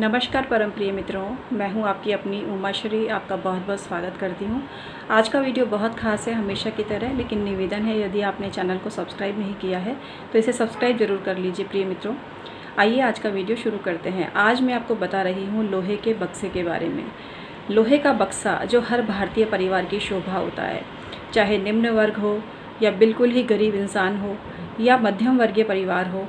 नमस्कार परम प्रिय मित्रों, मैं हूं आपकी अपनी उमा श्री। आपका बहुत बहुत स्वागत करती हूं। आज का वीडियो बहुत खास है हमेशा की तरह, लेकिन निवेदन है यदि आपने चैनल को सब्सक्राइब नहीं किया है तो इसे सब्सक्राइब जरूर कर लीजिए प्रिय मित्रों। आइए आज का वीडियो शुरू करते हैं। आज मैं आपको बता रही हूँ लोहे के बक्से के बारे में। लोहे का बक्सा जो हर भारतीय परिवार की शोभा होता है, चाहे निम्न वर्ग हो या बिल्कुल ही गरीब इंसान हो या मध्यम वर्गीय परिवार हो,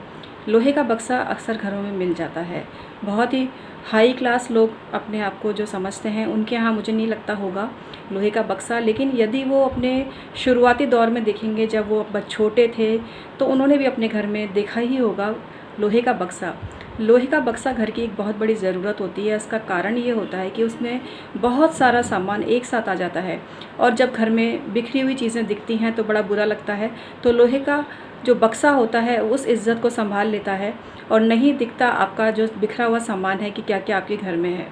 लोहे का बक्सा अक्सर घरों में मिल जाता है। बहुत ही हाई क्लास लोग अपने आप को जो समझते हैं उनके यहाँ मुझे नहीं लगता होगा लोहे का बक्सा, लेकिन यदि वो अपने शुरुआती दौर में देखेंगे, जब वो छोटे थे, तो उन्होंने भी अपने घर में देखा ही होगा लोहे का बक्सा। लोहे का बक्सा घर की एक बहुत बड़ी ज़रूरत होती है। इसका कारण ये होता है कि उसमें बहुत सारा सामान एक साथ आ जाता है और जब घर में बिखरी हुई चीज़ें दिखती हैं तो बड़ा बुरा लगता है। तो लोहे का जो बक्सा होता है उस इज़्ज़त को संभाल लेता है और नहीं दिखता आपका जो बिखरा हुआ सामान है कि क्या क्या आपके घर में है।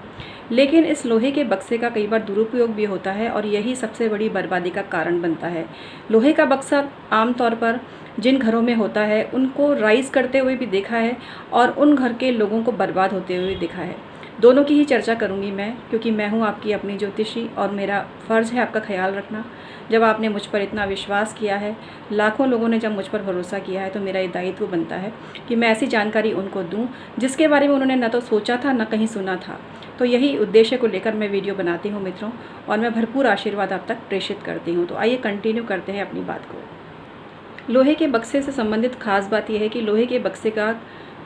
लेकिन इस लोहे के बक्से का कई बार दुरुपयोग भी होता है और यही सबसे बड़ी बर्बादी का कारण बनता है। लोहे का बक्सा आमतौर पर जिन घरों में होता है उनको राइज़ करते हुए भी देखा है और उन घर के लोगों को बर्बाद होते हुए देखा है। दोनों की ही चर्चा करूंगी मैं, क्योंकि मैं हूं आपकी अपनी ज्योतिषी और मेरा फ़र्ज़ है आपका ख्याल रखना। जब आपने मुझ पर इतना विश्वास किया है, लाखों लोगों ने जब मुझ पर भरोसा किया है, तो मेरा ये दायित्व बनता है कि मैं ऐसी जानकारी उनको दूं जिसके बारे में उन्होंने न तो सोचा था न कहीं सुना था। तो यही उद्देश्य को लेकर मैं वीडियो बनाती हूँ मित्रों, और मैं भरपूर आशीर्वाद आप तक प्रेषित करती हूँ। तो आइए कंटिन्यू करते हैं अपनी बात को। लोहे के बक्से से संबंधित खास बात यह है कि लोहे के बक्से का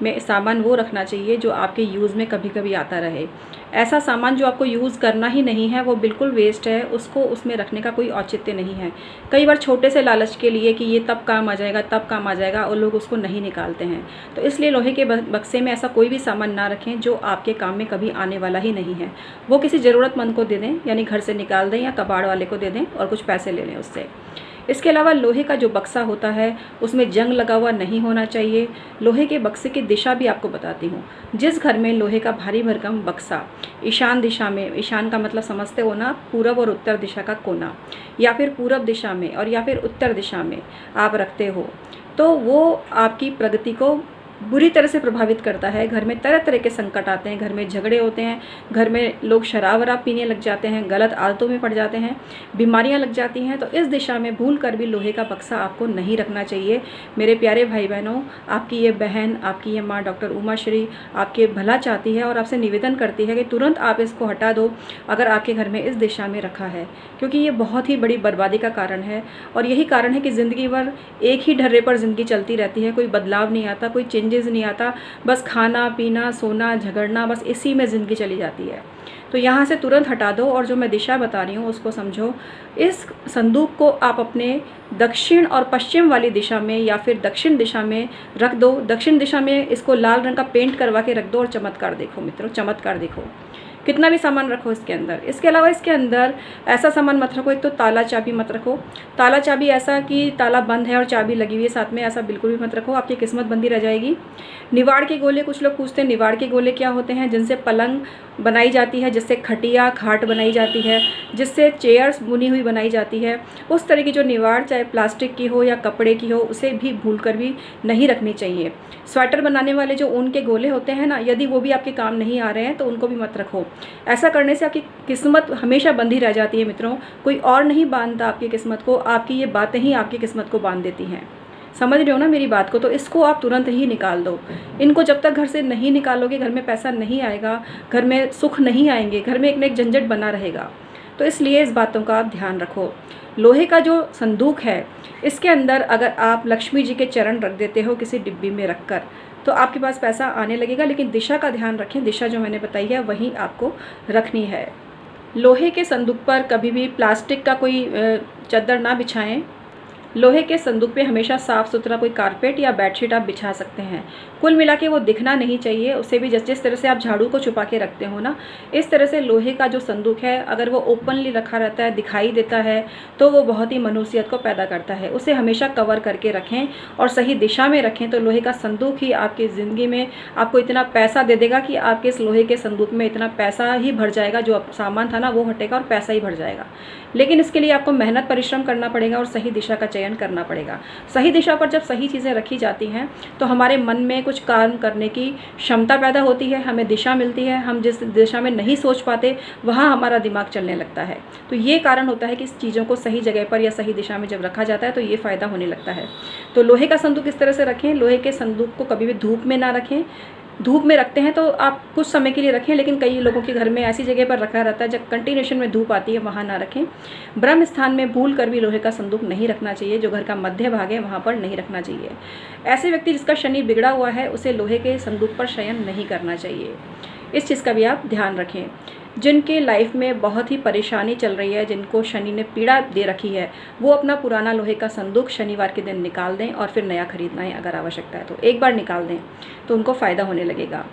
में सामान वो रखना चाहिए जो आपके यूज़ में कभी कभी आता रहे। ऐसा सामान जो आपको यूज़ करना ही नहीं है वो बिल्कुल वेस्ट है, उसको उसमें रखने का कोई औचित्य नहीं है। कई बार छोटे से लालच के लिए कि ये तब काम आ जाएगा तब काम आ जाएगा, और लोग उसको नहीं निकालते हैं। तो इसलिए लोहे के बक्से में ऐसा कोई भी सामान ना रखें जो आपके काम में कभी आने वाला ही नहीं है। वो किसी ज़रूरतमंद को दे दें, यानी घर से निकाल दें या कबाड़ वाले को दे दें और कुछ पैसे ले लें उससे। इसके अलावा लोहे का जो बक्सा होता है उसमें जंग लगा हुआ नहीं होना चाहिए। लोहे के बक्से की दिशा भी आपको बताती हूँ। जिस घर में लोहे का भारी भरकम बक्सा ईशान दिशा में, ईशान का मतलब समझते हो ना, पूरब और उत्तर दिशा का कोना, या फिर पूरब दिशा में और या फिर उत्तर दिशा में आप रखते हो, तो वो आपकी प्रगति को बुरी तरह से प्रभावित करता है। घर में तरह तरह के संकट आते हैं, घर में झगड़े होते हैं, घर में लोग शराब वराब पीने लग जाते हैं, गलत आदतों में पड़ जाते हैं, बीमारियां लग जाती हैं। तो इस दिशा में भूल कर भी लोहे का बक्सा आपको नहीं रखना चाहिए। मेरे प्यारे भाई बहनों, आपकी ये बहन, आपकी ये माँ डॉक्टर उमा श्री आपके भला चाहती है और आपसे निवेदन करती है कि तुरंत आप इसको हटा दो अगर आपके घर में इस दिशा में रखा है, क्योंकि ये बहुत ही बड़ी बर्बादी का कारण है। और यही कारण है कि ज़िंदगी भर एक ही ढर्रे पर ज़िंदगी चलती रहती है, कोई बदलाव नहीं आता, कोई चेंजेस नहीं आता, बस खाना पीना सोना झगड़ना, बस इसी में ज़िंदगी चली जाती है। तो यहाँ से तुरंत हटा दो और जो मैं दिशा बता रही हूँ उसको समझो। इस संदूक को आप अपने दक्षिण और पश्चिम वाली दिशा में या फिर दक्षिण दिशा में रख दो। दक्षिण दिशा में इसको लाल रंग का पेंट करवा के रख दो और चमत्कार देखो मित्रों, चमत्कार देखो। कितना भी सामान रखो इसके अंदर। इसके अलावा इसके अंदर ऐसा सामान मत रखो, एक तो ताला चाबी मत रखो। ताला चाबी ऐसा कि ताला बंद है और चाबी लगी हुई है साथ में, ऐसा बिल्कुल भी मत रखो, आपकी किस्मत बंदी रह जाएगी। निवाड़ के गोले, कुछ लोग पूछते हैं निवाड़ के गोले क्या होते हैं। जिनसे पलंग बनाई जाती है, जिससे खटिया खाट बनाई जाती है, जिससे चेयर्स बुनी हुई बनाई जाती है, उस तरह की जो निवाड़ चाहे प्लास्टिक की हो या कपड़े की हो, उसे भी भूल कर भी नहीं रखनी चाहिए। स्वेटर बनाने वाले जो ऊन के गोले होते हैं ना, यदि वो भी आपके काम नहीं आ रहे हैं तो उनको भी मत रखो। ऐसा करने से आपकी किस्मत हमेशा बंधी रह जाती है मित्रों। कोई और नहीं बांधता आपकी किस्मत को, आपकी ये बातें ही आपकी किस्मत को बांध देती हैं। समझ रहे हो ना मेरी बात को? तो इसको आप तुरंत ही निकाल दो। इनको जब तक घर से नहीं निकालोगे घर में पैसा नहीं आएगा, घर में सुख नहीं आएंगे, घर में एक न एक झंझट बना रहेगा। तो इसलिए इस बातों का आप ध्यान रखो। लोहे का जो संदूक है इसके अंदर अगर आप लक्ष्मी जी के चरण रख देते हो किसी डिब्बी में रख कर, तो आपके पास पैसा आने लगेगा। लेकिन दिशा का ध्यान रखें, दिशा जो मैंने बताई है वहीं आपको रखनी है। लोहे के संदूक पर कभी भी प्लास्टिक का कोई चद्दर ना बिछाएं। लोहे के संदूक पे हमेशा साफ़ सुथरा कोई कारपेट या बेडशीट आप बिछा सकते हैं। कुल मिला के वो दिखना नहीं चाहिए, उसे भी जिस तरह से आप झाड़ू को छुपा के रखते हो ना, इस तरह से लोहे का जो संदूक है अगर वो ओपनली रखा रहता है, दिखाई देता है, तो वो बहुत ही मनुष्यत को पैदा करता है। उसे हमेशा कवर करके रखें और सही दिशा में रखें, तो लोहे का संदूक ही आपकी ज़िंदगी में आपको इतना पैसा दे देगा कि आपके इस लोहे के संदूक में इतना पैसा ही भर जाएगा, जो सामान था ना वो हटेगा और पैसा ही भर जाएगा। लेकिन इसके लिए आपको मेहनत परिश्रम करना पड़ेगा और सही दिशा का चयन करना पड़ेगा। सही दिशा पर जब सही चीज़ें रखी जाती हैं तो हमारे मन में कुछ कुछ काम करने की क्षमता पैदा होती है, हमें दिशा मिलती है, हम जिस दिशा में नहीं सोच पाते वहाँ हमारा दिमाग चलने लगता है। तो ये कारण होता है कि इस चीज़ों को सही जगह पर या सही दिशा में जब रखा जाता है तो ये फ़ायदा होने लगता है। तो लोहे का संदूक इस तरह से रखें, लोहे के संदूक को कभी भी धूप में ना रखें। धूप में रखते हैं तो आप कुछ समय के लिए रखें, लेकिन कई लोगों के घर में ऐसी जगह पर रखा रहता है जब कंटिन्यूएशन में धूप आती है, वहाँ ना रखें। ब्रह्म स्थान में भूल कर भी लोहे का संदूक नहीं रखना चाहिए, जो घर का मध्य भाग है वहाँ पर नहीं रखना चाहिए। ऐसे व्यक्ति जिसका शनि बिगड़ा हुआ है उसे लोहे के संदूक पर शयन नहीं करना चाहिए। इस चीज़ का भी आप ध्यान रखें। जिनके लाइफ में बहुत ही परेशानी चल रही है, जिनको शनि ने पीड़ा दे रखी है, वो अपना पुराना लोहे का संदूक शनिवार के दिन निकाल दें और फिर नया खरीदना है अगर आवश्यकता है तो। एक बार निकाल दें तो उनको फ़ायदा होने लगेगा।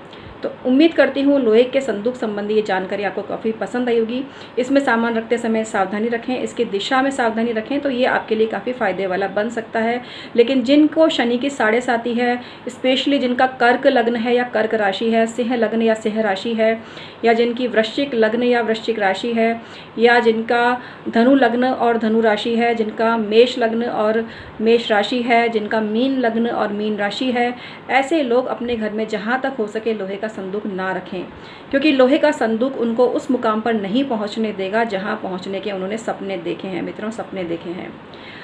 तो उम्मीद करती हूँ लोहे के संदूक संबंधी ये जानकारी आपको काफ़ी पसंद आई होगी। इसमें सामान रखते समय सावधानी रखें, इसकी दिशा में सावधानी रखें, तो ये आपके लिए काफ़ी फ़ायदे वाला बन सकता है। लेकिन जिनको शनि की 7.5 है, स्पेशली जिनका कर्क लग्न है या कर्क राशि है, सिंह लग्न या सिंह राशि है, या जिनकी वृश्चिक लग्न या वृश्चिक राशि है, या जिनका धनु लग्न और धनु राशि है, जिनका मेष लग्न और मेष राशि है, जिनका मीन लग्न और मीन राशि है, ऐसे लोग अपने घर में जहाँ तक हो सके लोहे का संदूक ना रखें, क्योंकि लोहे का संदूक उनको उस मुकाम पर नहीं पहुंचने देगा जहां पहुंचने के उन्होंने सपने देखे हैं। मित्रों, सपने देखे हैं।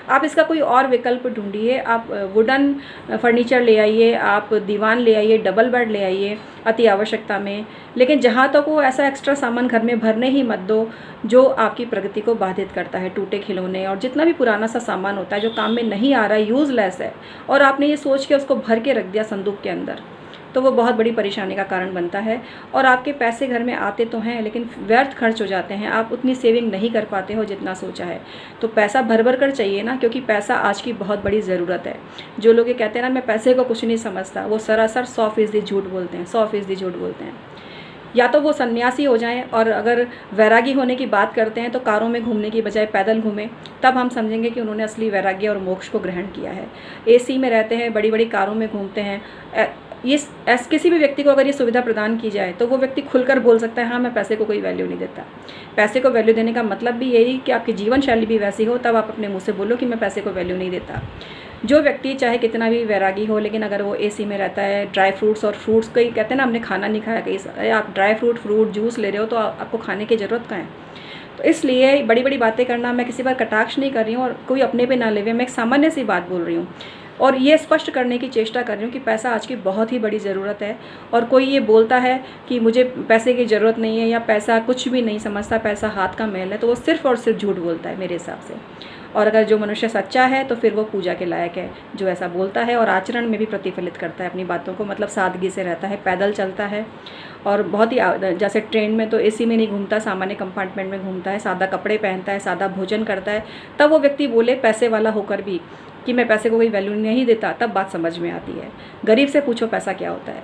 आप इसका कोई और विकल्प ढूंढिए। आप वुडन फर्नीचर ले आइए, आप दीवान ले आइए, डबल बेड ले आइए अति आवश्यकता में, लेकिन जहाँ तक वो ऐसा एक्स्ट्रा सामान घर में भरने ही मत दो जो आपकी प्रगति को बाधित करता है। टूटे खिलौने और जितना भी पुराना सा सामान होता है जो काम में नहीं आ रहा है, यूज़लेस है, और आपने ये सोच के उसको भर के रख दिया संदूक के अंदर, तो वो बहुत बड़ी परेशानी का कारण बनता है। और आपके पैसे घर में आते तो हैं लेकिन व्यर्थ खर्च हो जाते हैं, आप उतनी सेविंग नहीं कर पाते हो जितना सोचा है। तो पैसा भर भर कर चाहिए ना, क्योंकि पैसा आज की बहुत बड़ी ज़रूरत है। जो लोग ये कहते हैं ना मैं पैसे को कुछ नहीं समझता, वो सरासर 100% झूठ बोलते हैं, 100% झूठ बोलते हैं। या तो वो सन्यासी हो जाएं, और अगर वैरागी होने की बात करते हैं तो कारों में घूमने की बजाय पैदल घूमें, तब हम समझेंगे कि उन्होंने असली वैराग्य और मोक्ष को ग्रहण किया है। एसी में रहते हैं, बड़ी बड़ी कारों में घूमते हैं, किसी भी व्यक्ति को अगर ये सुविधा प्रदान की जाए तो वो व्यक्ति खुलकर बोल सकता है हाँ मैं पैसे को कोई वैल्यू नहीं देता। पैसे को वैल्यू देने का मतलब भी यही कि आपकी जीवन शैली भी वैसी हो, तब आप अपने मुंह से बोलो कि मैं पैसे को वैल्यू नहीं देता। जो व्यक्ति चाहे कितना भी वैरागी हो, लेकिन अगर वो एसी में रहता है, ड्राई फ्रूट्स और फ्रूट्स, कई कहते हैं ना हमने खाना नहीं खाया, कहीं आप ड्राई फ्रूट जूस ले रहे हो तो आपको खाने की ज़रूरत कहाँ है। तो इसलिए बड़ी बड़ी बातें करना, मैं किसी पर कटाक्ष नहीं कर रही हूँ और कोई अपने पे ना लेवे, मैं एक सामान्य सी बात बोल रही हूँ और ये स्पष्ट करने की चेष्टा कर रही हूँ कि पैसा आज की बहुत ही बड़ी ज़रूरत है। और कोई ये बोलता है कि मुझे पैसे की ज़रूरत नहीं है या पैसा कुछ भी नहीं समझता, पैसा हाथ का मैल है, तो वो सिर्फ़ और सिर्फ झूठ बोलता है मेरे हिसाब से। और अगर जो मनुष्य सच्चा है तो फिर वो पूजा के लायक है, जो ऐसा बोलता है और आचरण में भी प्रतिफलित करता है अपनी बातों को, मतलब सादगी से रहता है, पैदल चलता है और बहुत ही जैसे ट्रेन में तो एसी में नहीं घूमता, सामान्य कंपार्टमेंट में घूमता है, सादा कपड़े पहनता है, सादा भोजन करता है, तब वो व्यक्ति बोले पैसे वाला होकर भी कि मैं पैसे को कोई वैल्यू नहीं देता, तब बात समझ में आती है। गरीब से पूछो पैसा क्या होता है।